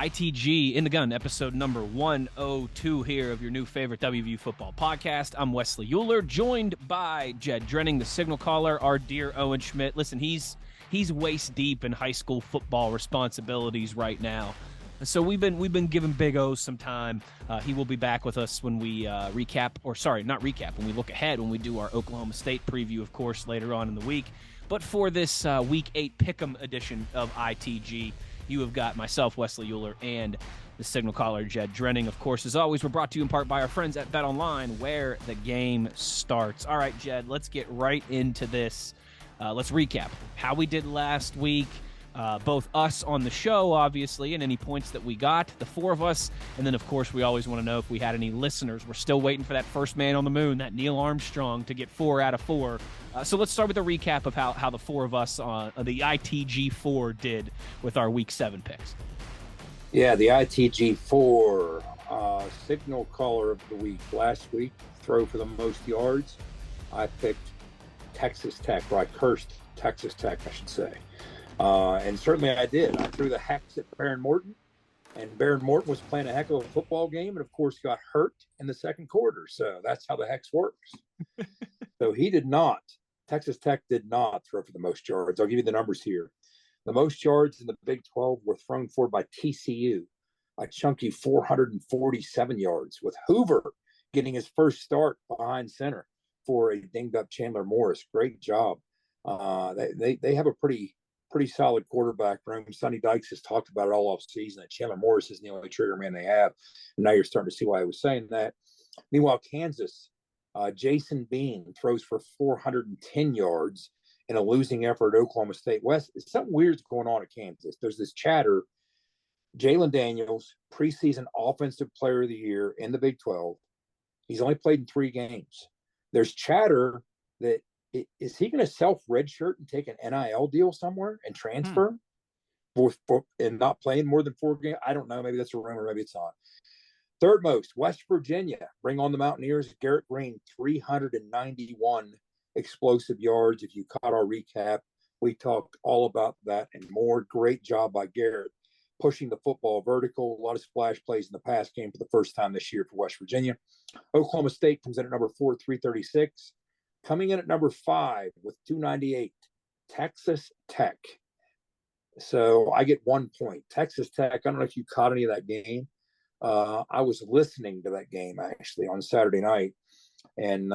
ITG in the gun, episode number 102 here of your new favorite WVU football podcast. I'm Wesley Schuyler, joined by Jed Drenning, the signal caller, our dear Owen Schmidt. Listen, he's waist deep in high school football responsibilities right now. So we've been giving Big O some time. He will be back with us when we when we look ahead, when we do our Oklahoma State preview, of course, later on in the week. But for this Week 8 Pick'em edition of ITG, you have got myself, Wesley Schuyler, and the signal caller, Jed Drenning. Of course, as always, we're brought to you in part by our friends at BetOnline, where the game starts. All right, Jed, let's get right into this. Let's recap how we did last week. Both us on the show, obviously, and any points that we got, the four of us. And then, of course, we always want to know if we had any listeners. We're still waiting for that first man on the moon, that Neil Armstrong, to get 4 out of 4. So let's start with a recap of how the four of us on the ITG 4 did with our Week 7 picks. Yeah, the ITG 4 signal caller of the week. Last week, throw for the most yards. I picked Texas Tech, or I cursed Texas Tech, I should say. And certainly I did. I threw the hex at Baron Morton, and Baron Morton was playing a heck of a football game and, of course, got hurt in the second quarter. So that's how the hex works. So he did not. Texas Tech did not throw for the most yards. I'll give you the numbers here. The most yards in the Big 12 were thrown for by TCU, a chunky 447 yards, with Hoover getting his first start behind center for a dinged-up Chandler Morris. Great job. They have a pretty solid quarterback room. Sonny Dykes has talked about it all off season, that Chandler Morris is the only trigger man they have. And now you're starting to see why I was saying that. Meanwhile, Kansas, Jason Bean throws for 410 yards in a losing effort at Oklahoma State. West, something weird's going on at Kansas. There's this chatter. Jalen Daniels, preseason offensive player of the year in the Big 12. He's only played in 3 games. There's chatter that is he going to self-redshirt and take an NIL deal somewhere and transfer and not playing more than 4 games? I don't know. Maybe that's a rumor. Maybe it's not. Third most, West Virginia. Bring on the Mountaineers. Garrett Green, 391 explosive yards. If you caught our recap, we talked all about that and more. Great job by Garrett, pushing the football vertical. A lot of splash plays in the pass game for the first time this year for West Virginia. Oklahoma State comes in at number 4, 336. Coming in at number 5 with 298, Texas Tech. So I get 1 point. Texas Tech, I don't know if you caught any of that game. I was listening to that game, actually, on Saturday night. And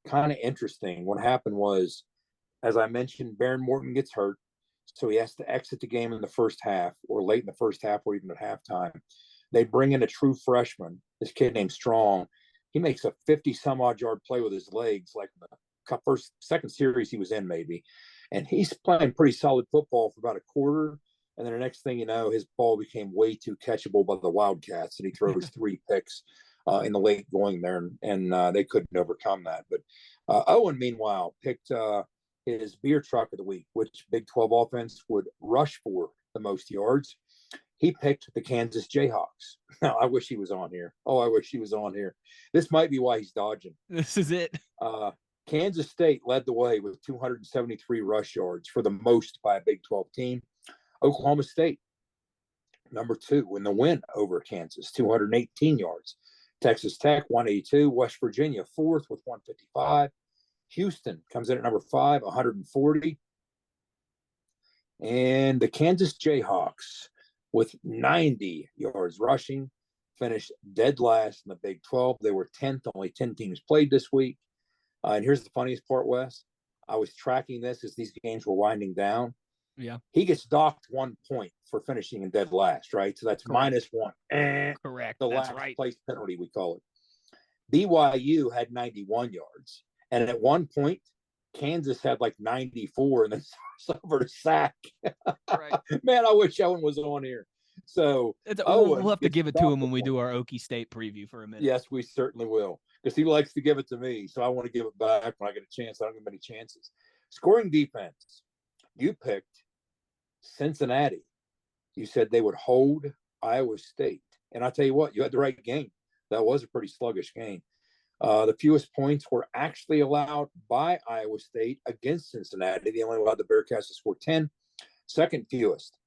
kind of interesting. What happened was, as I mentioned, Baron Morton gets hurt. So he has to exit the game in the first half, or late in the first half, or even at halftime. They bring in a true freshman, this kid named Strong. He makes a 50-some-odd yard play with his legs, like the second series he was in, maybe. And he's playing pretty solid football for about a quarter. And then the next thing you know, his ball became way too catchable by the Wildcats, and he throws 3 picks in the late going there, and they couldn't overcome that. But Owen, meanwhile, picked his beer truck of the week, which Big 12 offense would rush for the most yards. He picked the Kansas Jayhawks. Now, I wish he was on here. Oh, I wish he was on here. This might be why he's dodging. This is it. Kansas State led the way with 273 rush yards, for the most by a Big 12 team. Oklahoma State, number 2 in the win over Kansas, 218 yards. Texas Tech, 182. West Virginia, 4th with 155. Houston comes in at number 5, 140. And the Kansas Jayhawks, with 90 yards rushing, finished dead last in the Big 12. They were 10th. Only 10 teams played this week. And here's the funniest part, Wes. I was tracking this as these games were winding down. Yeah. He gets docked 1 point for finishing in dead last, right? So that's Correct. -1. Correct. The That's last right. place penalty, we call it. BYU had 91 yards. And at one point, Kansas had like 94 and then suffered a sack. Right. Man, I wish Owen was on here. So we'll have to give it to him when we do our Okie State preview for a minute. Yes, we certainly will, because he likes to give it to me. So I want to give it back when I get a chance. I don't get many chances. Scoring defense. You picked Cincinnati. You said they would hold Iowa State. And I tell you what, you had the right game. That was a pretty sluggish game. The fewest points were actually allowed by Iowa State against Cincinnati. They only allowed the Bearcats to score 10. Second fewest,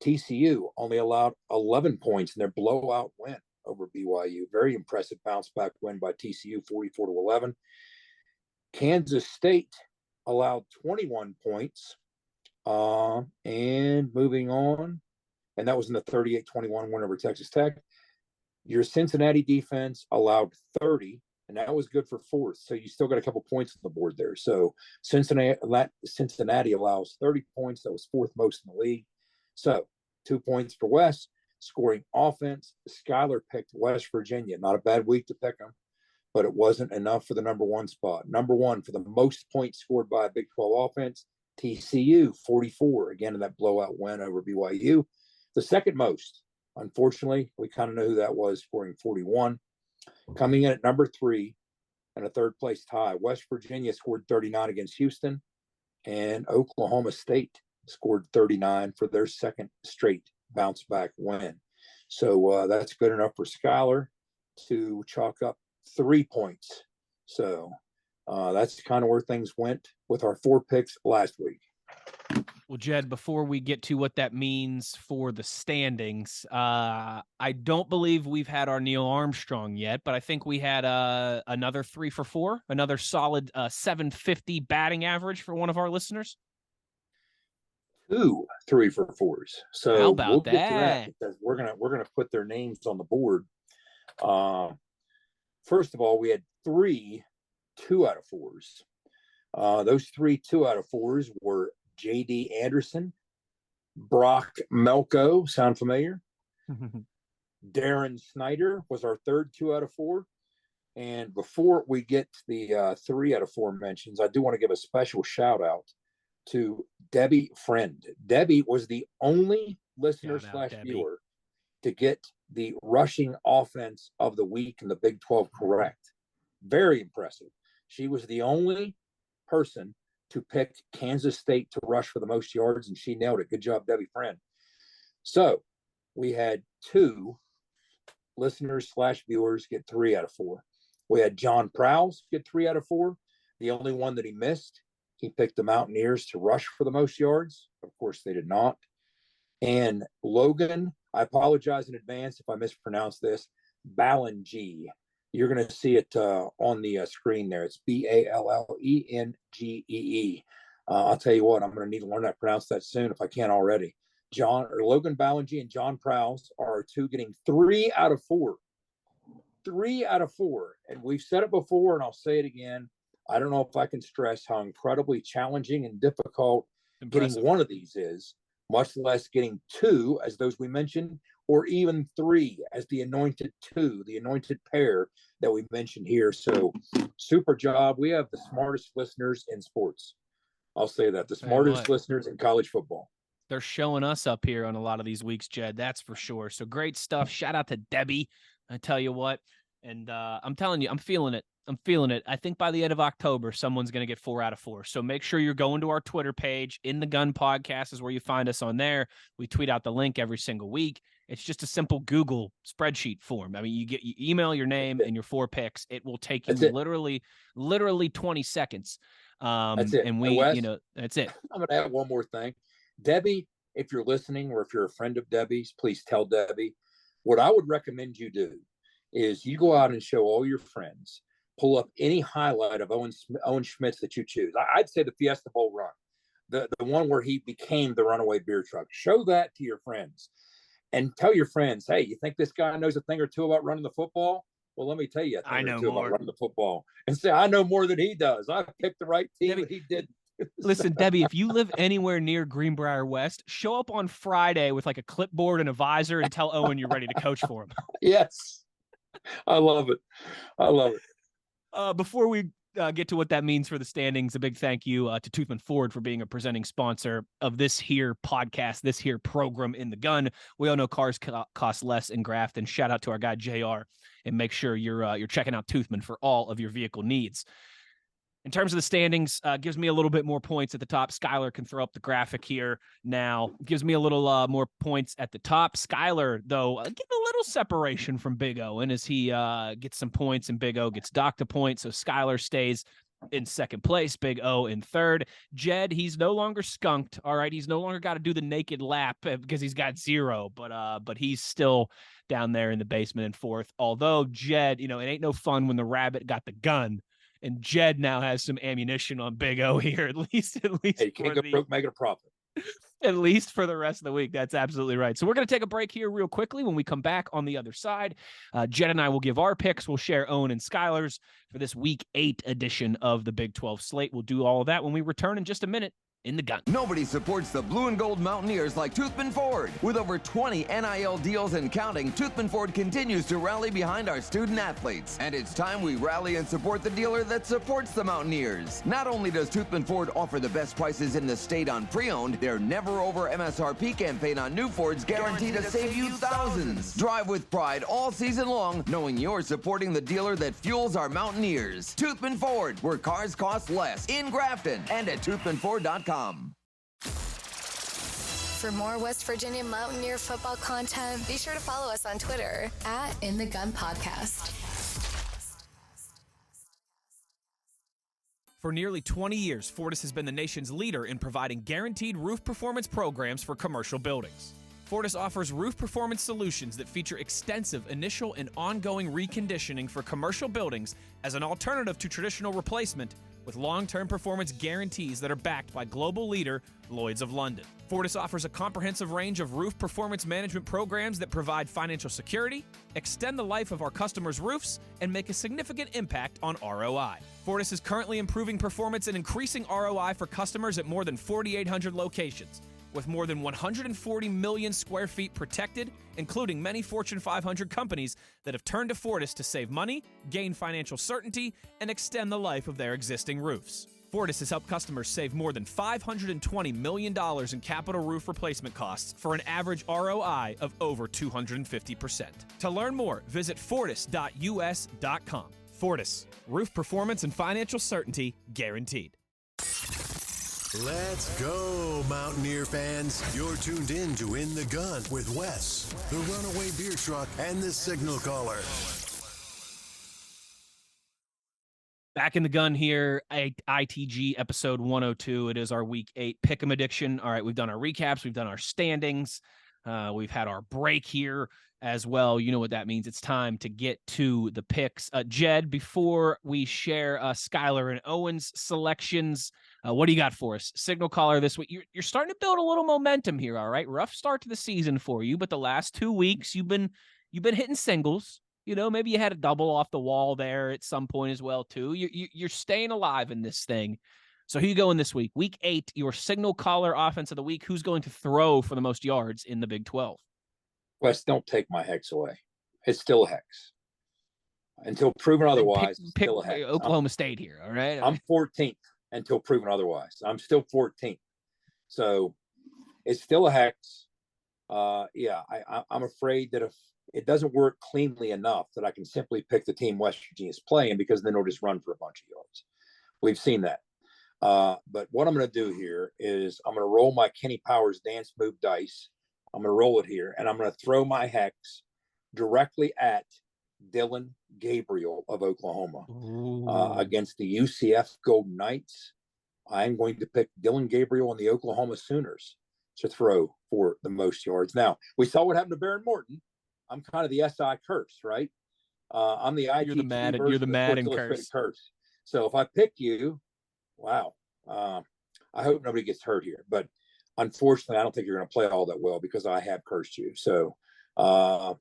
TCU only allowed 11 points in their blowout win over BYU. Very impressive bounce back win by TCU, 44-11. Kansas State allowed 21 points. And moving on, and that was in the 38-21 win over Texas Tech. Your Cincinnati defense allowed 30, and that was good for fourth. So you still got a couple points on the board there. So Cincinnati allows 30 points. That was fourth most in the league. So 2 points for West. Scoring offense, Schuyler picked West Virginia. Not a bad week to pick them, but it wasn't enough for the number one spot. Number one for the most points scored by a Big 12 offense, TCU, 44, again in that blowout win over BYU. The second most, unfortunately, we kind of know who that was, scoring 41. Coming in at number 3 and a third place tie, West Virginia scored 39 against Houston, and Oklahoma State scored 39 for their second straight bounce back win. So that's good enough for Schuyler to chalk up 3 points. So that's kind of where things went with our 4 picks last week. Well, Jed, before we get to what that means for the standings, I don't believe we've had our Neil Armstrong yet, but I think we had another 3 for 4, another solid 750 batting average for one of our listeners. 2 3 for 4s. So how about we'll that? Get to that because we're gonna put their names on the board. First of all, we had 3 2 out of 4s. Those 3 2 out of 4s were J.D. Anderson, Brock Melko, sound familiar? Darren Snyder was our third 2 out of 4. And before we get to the 3 out of 4 mentions, I do want to give a special shout out to Debbie Friend. Debbie was the only listener / viewer to get the rushing offense of the week in the Big 12 correct. Very impressive. She was the only person to pick Kansas State to rush for the most yards, and she nailed it. Good job, Debbie Friend. So we had 2 listeners / viewers get 3 out of 4. We had John Prowse get 3 out of 4. The only one that he missed, he picked the Mountaineers to rush for the most yards. Of course, they did not. And Logan, I apologize in advance if I mispronounce this, Ballengee. You're going to see it on the screen there. It's Ballengee. I'll tell you what, I'm going to need to learn how to pronounce that soon if I can't already. Logan Ballengee and John Prowse are 2 getting 3 out of 4. 3 out of 4. And we've said it before, and I'll say it again. I don't know if I can stress how incredibly challenging and difficult getting one of these is, much less getting 2, as those we mentioned, or even 3 as the anointed 2, the anointed pair that we mentioned here. So super job. We have the smartest listeners in sports. I'll say that. The smartest listeners in college football. They're showing us up here on a lot of these weeks, Jed. That's for sure. So great stuff. Shout out to Debbie. I tell you what. And I'm telling you, I'm feeling it. I think by the end of October, someone's going to get 4 out of 4. So make sure you're going to our Twitter page. In the Gun Podcast is where you find us on there. We tweet out the link every single week. It's just a simple Google spreadsheet form. I mean, you email your name and your 4 picks. It will take you literally 20 seconds. That's it. And Wes, that's it. I'm going to add one more thing. Debbie, if you're listening or if you're a friend of Debbie's, please tell Debbie. What I would recommend you do is you go out and show all your friends, pull up any highlight of Owen Schmitz that you choose. I'd say the Fiesta Bowl run, the one where he became the runaway beer truck. Show that to your friends and tell your friends, hey, you think this guy knows a thing or two about running the football? Well, let me tell you a thing or two about running the football. And say, I know more than he does. I picked the right team and he didn't. Listen, Debbie, if you live anywhere near Greenbrier West, show up on Friday with like a clipboard and a visor and tell Owen you're ready to coach for him. Yes. I love it. Before we get to what that means for the standings, a big thank you to Toothman Ford for being a presenting sponsor of this here podcast, this here program In the Gun. We all know cars cost less in Grafton. Shout out to our guy JR, and make sure you're checking out Toothman for all of your vehicle needs. In terms of the standings, gives me a little bit more points at the top. Schuyler can throw up the graphic here now. Gives me a little more points at the top. Schuyler, though, getting a little separation from Big Owen as he gets some points and Big O gets docked a point. So Schuyler stays in second place, Big O in third. Jed, he's no longer skunked. All right, he's no longer got to do the naked lap because he's got 0, but he's still down there in the basement in fourth. Although Jed, it ain't no fun when the rabbit got the gun, and Jed now has some ammunition on Big O here. At least. Hey, you can't go broke making a profit. At least for the rest of the week. That's absolutely right. So we're going to take a break here real quickly. When we come back on the other side, Jed and I will give our picks. We'll share Owen and Schuyler's for this Week 8 edition of the Big 12 slate. We'll do all of that when we return in just a minute. In the gun. Nobody supports the blue and gold Mountaineers like Toothman Ford. With over 20 NIL deals and counting, Toothman Ford continues to rally behind our student athletes. And it's time we rally and support the dealer that supports the Mountaineers. Not only does Toothman Ford offer the best prices in the state on pre-owned, their never over MSRP campaign on new Fords guaranteed to save you thousands. Drive with pride all season long, knowing you're supporting the dealer that fuels our Mountaineers. Toothman Ford, where cars cost less, in Grafton and at toothmanford.com. For more West Virginia Mountaineer football content, be sure to follow us on Twitter at In the Gun Podcast. For nearly 20 years, Fortis has been the nation's leader in providing guaranteed roof performance programs for commercial buildings. Fortis offers roof performance solutions that feature extensive initial and ongoing reconditioning for commercial buildings as an alternative to traditional replacement, with long-term performance guarantees that are backed by global leader Lloyd's of London. Fortis offers a comprehensive range of roof performance management programs that provide financial security, extend the life of our customers' roofs, and make a significant impact on ROI. Fortis is currently improving performance and increasing ROI for customers at more than 4,800 locations, with more than 140 million square feet protected, including many Fortune 500 companies that have turned to Fortis to save money, gain financial certainty, and extend the life of their existing roofs. Fortis has helped customers save more than $520 million in capital roof replacement costs for an average ROI of over 250%. To learn more, visit fortis.us.com. Fortis, roof performance and financial certainty guaranteed. Let's go, Mountaineer fans. You're tuned in to In the Gun with Wes, the Runaway Beer Truck, and the Signal Caller. Back in the gun here, ITG episode 102. It is our Week 8 Pick'em edition. All right, we've done our recaps. We've done our standings. We've had our break here as well. You know what that means. It's time to get to the picks. Jed, before we share Schuyler and Owen's selections, what do you got for us? Signal Caller this week. You're starting to build a little momentum here, all right? Rough start to the season for you, but the last 2 weeks you've been hitting singles. Maybe you had a double off the wall there at some point as well, too. You're staying alive in this thing. So who you going this week? Week 8, your Signal Caller offense of the week. Who's going to throw for the most yards in the Big 12? Wes, don't take my hex away. It's still a hex. Until proven otherwise, it's still a hex. Oklahoma State here, all right? I'm 14th until proven otherwise. I'm still 14th. So it's still a hex. I'm afraid that if it doesn't work cleanly enough that I can simply pick the team West Virginia's playing, because then they'll just run for a bunch of yards. We've seen that. But what I'm going to do here is I'm going to roll my Kenny Powers dance move dice. I'm going to roll it here, and I'm going to throw my hex directly at Dylan Gabriel of Oklahoma against the UCF Golden Knights. I'm going to pick Dylan Gabriel and the Oklahoma Sooners to throw for the most yards. Now, we saw what happened to Baron Morton. I'm kind of the SI curse, right? I'm the ITG. You're the Madden curse. So if I pick you, wow. I hope nobody gets hurt here. But unfortunately, I don't think you're going to play all that well because I have cursed you. So, I'm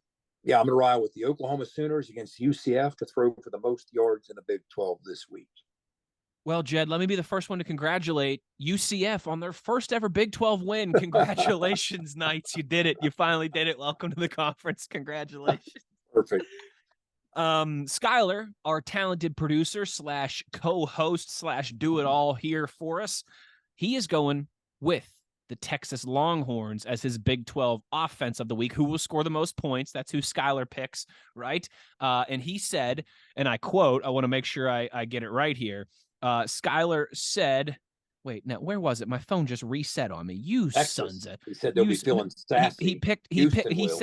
going to ride with the Oklahoma Sooners against UCF to throw for the most yards in the Big 12 this week. Well, Jed, let me be the first one to congratulate UCF on their first ever Big 12 win. Congratulations, Knights. You did it. You finally did it. Welcome to the conference. Congratulations. Perfect. Schuyler, our talented producer / co-host / do-it-all here for us, he is going with the Texas Longhorns as his Big 12 offense of the week. Who will score the most points? That's who Schuyler picks, right? And he said, and I quote, I want to make sure I get it right here. Schuyler said, wait, now where was it? My phone just reset on me. You Texas. sons of. He said they'll be feeling sassy.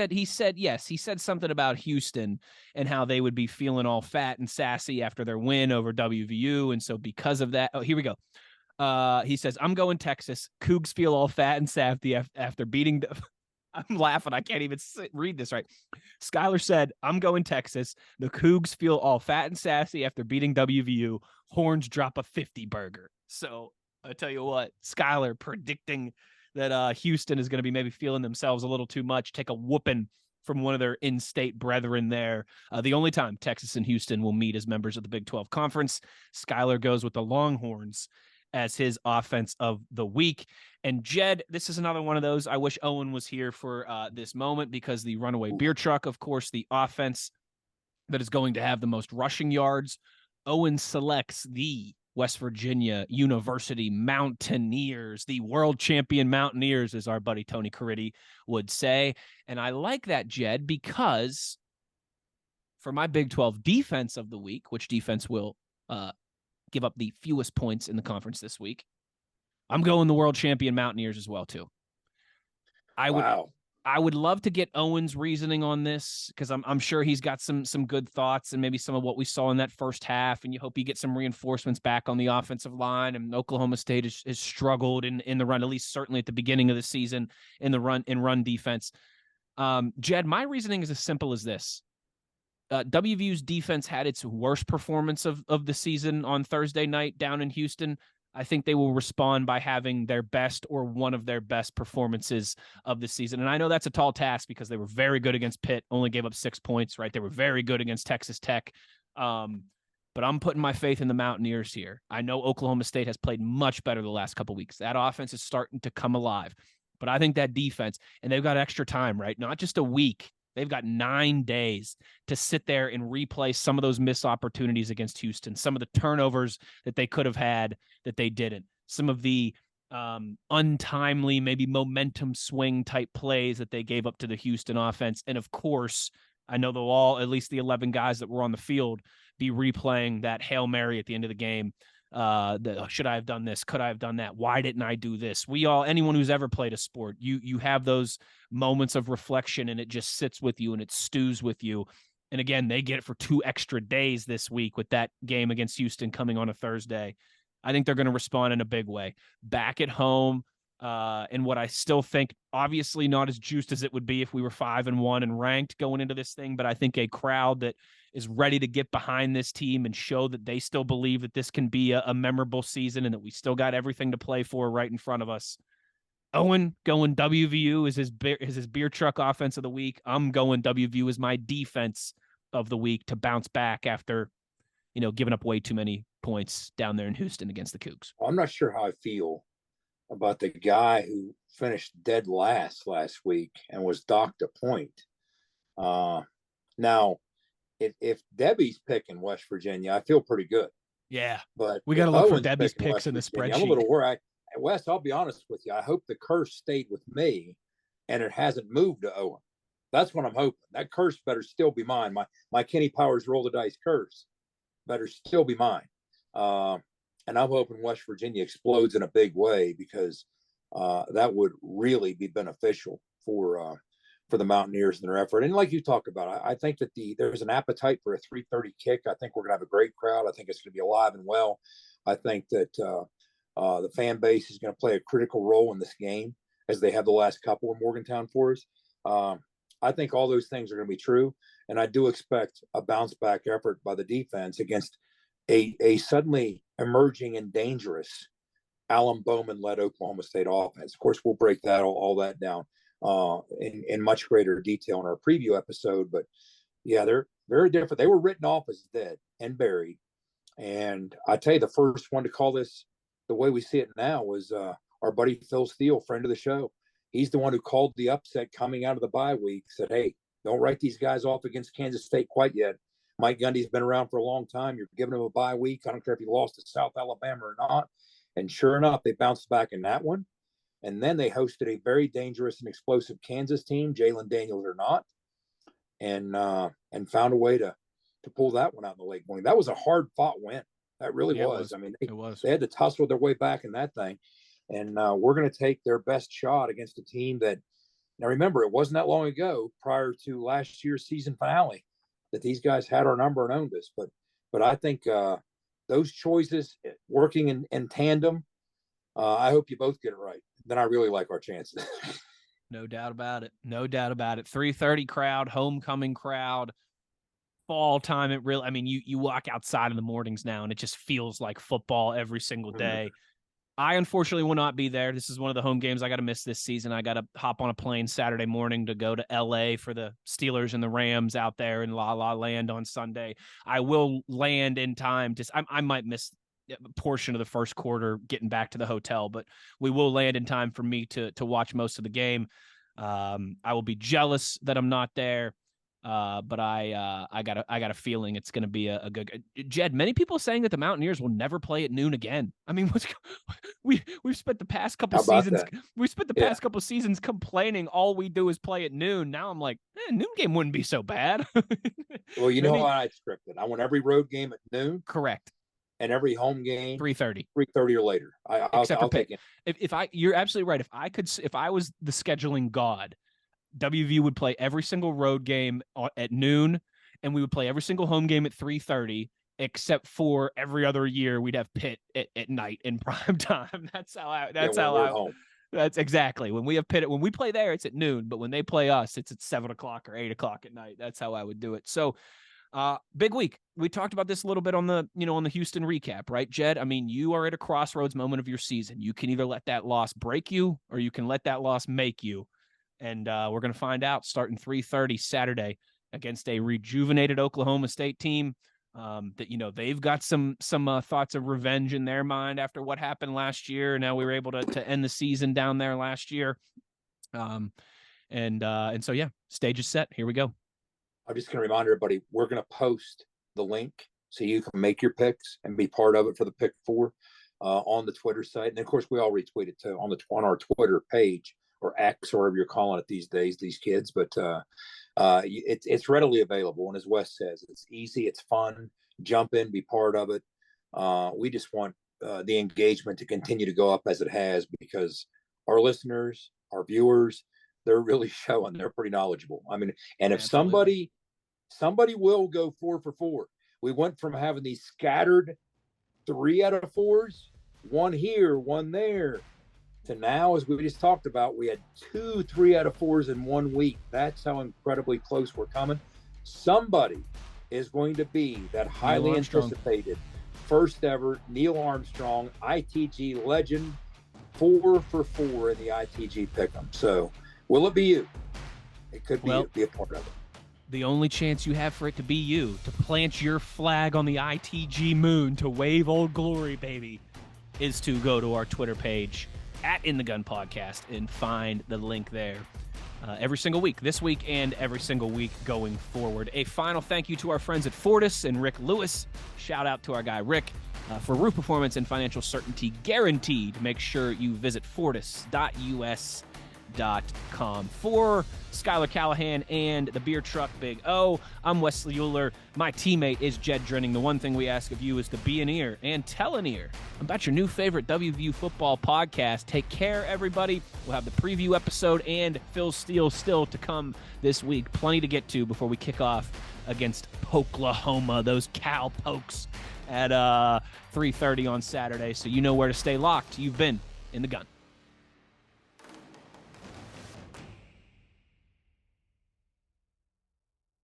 He said something about Houston and how they would be feeling all fat and sassy after their win over WVU. And so because of that, oh, here we go. He says, I'm going Texas. Cougs feel all fat and sassy after beating the. I'm laughing. I can't even read this right. Schuyler said, I'm going Texas. The Cougs feel all fat and sassy after beating WVU. Horns drop a 50 burger. So I tell you what, Schuyler predicting that Houston is going to be maybe feeling themselves a little too much, take a whooping from one of their in-state brethren there. The only time Texas and Houston will meet as members of the Big 12 Conference. Schuyler goes with the Longhorns as his offense of the week. And Jed, this is another one of those. I wish Owen was here for this moment, because the runaway beer truck, of course, the offense that is going to have the most rushing yards. Owen selects the West Virginia University Mountaineers, the world champion Mountaineers, as our buddy Tony Caridi would say. And I like that, Jed, because for my Big 12 defense of the week, which defense will give up the fewest points in the conference this week, I'm going the world champion Mountaineers as well, too. I would love to get Owen's reasoning on this, because I'm sure he's got some good thoughts and maybe some of what we saw in that first half. And you hope you get some reinforcements back on the offensive line. And Oklahoma State has struggled in the run, at least certainly at the beginning of the season in run defense. Jed, my reasoning is as simple as this. WVU's defense had its worst performance of the season on Thursday night down in Houston. I think they will respond by having their best or one of their best performances of the season. And I know that's a tall task, because they were very good against Pitt, only gave up 6 points, right? They were very good against Texas Tech. But I'm putting my faith in the Mountaineers here. I know Oklahoma State has played much better the last couple of weeks. That offense is starting to come alive. But I think that defense, and they've got extra time, right? Not just a week. They've got 9 days to sit there and replay some of those missed opportunities against Houston, some of the turnovers that they could have had that they didn't, some of the untimely, maybe momentum swing type plays that they gave up to the Houston offense. And of course, I know they'll all, at least the 11 guys that were on the field, be replaying that Hail Mary at the end of the game. Should I have done this? Could I have done that? Why didn't I do this? Anyone who's ever played a sport, you have those moments of reflection, and it just sits with you and it stews with you. And again, they get it for 2 extra days this week with that game against Houston coming on a Thursday. I think they're going to respond in a big way. Back at home, and what I still think, obviously not as juiced as it would be if we were 5-1 and ranked going into this thing, but I think a crowd that is ready to get behind this team and show that they still believe that this can be a memorable season and that we still got everything to play for right in front of us. Owen going WVU is his beer truck offense of the week. I'm going WVU as my defense of the week to bounce back after, giving up way too many points down there in Houston against the Cougs. I'm not sure how I feel about the guy who finished dead last week and was docked a point. Now, if Debbie's picking West Virginia, I feel pretty good. Yeah, but we got to look for Debbie's picks in the spreadsheet. I'm a little worried. Wes, I'll be honest with you. I hope the curse stayed with me and it hasn't moved to Owen. That's what I'm hoping. That curse better still be mine. My Kenny Powers roll the dice curse better still be mine. And I'm hoping West Virginia explodes in a big way, because that would really be beneficial for the Mountaineers and their effort. And like you talked about, I think that there's an appetite for a 3:30 kick. I think we're going to have a great crowd. I think it's going to be alive and well. I think that the fan base is going to play a critical role in this game, as they have the last couple in Morgantown for us. I think all those things are going to be true. And I do expect a bounce back effort by the defense against a suddenly emerging and dangerous Alan Bowman-led Oklahoma State offense. Of course, we'll break that all that down in much greater detail in our preview episode. But yeah, they're very different. They were written off as dead and buried. And I tell you, the first one to call this the way we see it now was our buddy Phil Steele, friend of the show. He's the one who called the upset coming out of the bye week, said, hey, don't write these guys off against Kansas State quite yet. Mike Gundy's been around for a long time. You're giving him a bye week. I don't care if he lost to South Alabama or not. And sure enough, they bounced back in that one. And then they hosted a very dangerous and explosive Kansas team, Jalen Daniels or not, and found a way to pull that one out in the late going. That was a hard-fought win. That really Yeah, was. I mean, it was. they had to tussle their way back in that thing. And we're going to take their best shot against a team that, now remember, it wasn't that long ago prior to last year's season finale that these guys had our number and owned us. But I think those choices working in tandem, I hope you both get it right. Then I really like our chances. No doubt about it. No doubt about it. 3:30 crowd, homecoming crowd, fall time. It really, I mean, you walk outside in the mornings now and it just feels like football every single day. I unfortunately will not be there. This is one of the home games I got to miss this season. I got to hop on a plane Saturday morning to go to LA for the Steelers and the Rams out there in La La Land on Sunday. I will land in time. I might miss a portion of the first quarter getting back to the hotel, but we will land in time for me to watch most of the game. I will be jealous that I'm not there. But I got a feeling it's going to be a good. Jed, many people saying that the Mountaineers will never play at noon again. I mean, we've spent the past couple seasons. We spent the past couple seasons complaining all we do is play at noon. Now I'm like, noon game wouldn't be so bad. Well, you know how I script it. I want every road game at noon. Correct. And every home game 3:30. 3:30 or later. I'll take it. You're absolutely right. If I was the scheduling god, WV would play every single road game at noon, and we would play every single home game at 3:30, except for every other year we'd have Pitt at night in prime time. That's exactly when we have Pitt. When we play there, it's at noon, but when they play us, it's at 7 o'clock or 8 o'clock at night. That's how I would do it. So, big week. We talked about this a little bit on the Houston recap, right, Jed? I mean, you are at a crossroads moment of your season. You can either let that loss break you, or you can let that loss make you. And we're going to find out starting 3:30 Saturday against a rejuvenated Oklahoma State team that, they've got some thoughts of revenge in their mind after what happened last year. Now we were able to end the season down there last year. And so, yeah, stage is set. Here we go. I'm just going to remind everybody, we're going to post the link so you can make your picks and be part of it for the pick four on the Twitter site. And of course, we all retweet it too on our Twitter page, or X, or whatever you're calling it these days, these kids. But it's readily available. And as Wes says, it's easy, it's fun. Jump in, be part of it. We just want the engagement to continue to go up as it has, because our listeners, our viewers, they're really showing. They're pretty knowledgeable. I mean, and if somebody will go 4 for 4. We went from having these scattered 3 out of 4s, one here, one there, to now, as we just talked about, we had 2 3 out of 4s in 1 week. That's how incredibly close we're coming. Somebody is going to be that highly anticipated first ever Neil Armstrong ITG legend, 4 for 4 in the ITG pick'em. So will it be you? It could be you. Be a part of it. The only chance you have for it to be you, to plant your flag on the ITG moon, to wave Old Glory, baby, is to go to our Twitter page at In the Gun Podcast and find the link there every single week, this week and every single week going forward. A final thank you to our friends at Fortis and Rick Lewis. Shout out to our guy Rick for roof performance and financial certainty guaranteed. Make sure you visit fortis.us.com. For Schuyler Callahan and the Beer Truck Big O, I'm Wesley Euler. My teammate is Jed Drenning. The one thing we ask of you is to be an ear and tell an ear about your new favorite WVU football podcast. Take care, everybody. We'll have the preview episode and Phil Steele still to come this week. Plenty to get to before we kick off against Oklahoma, those cow pokes, at 3:30 on Saturday. So you know where to stay locked. You've been In the Gun.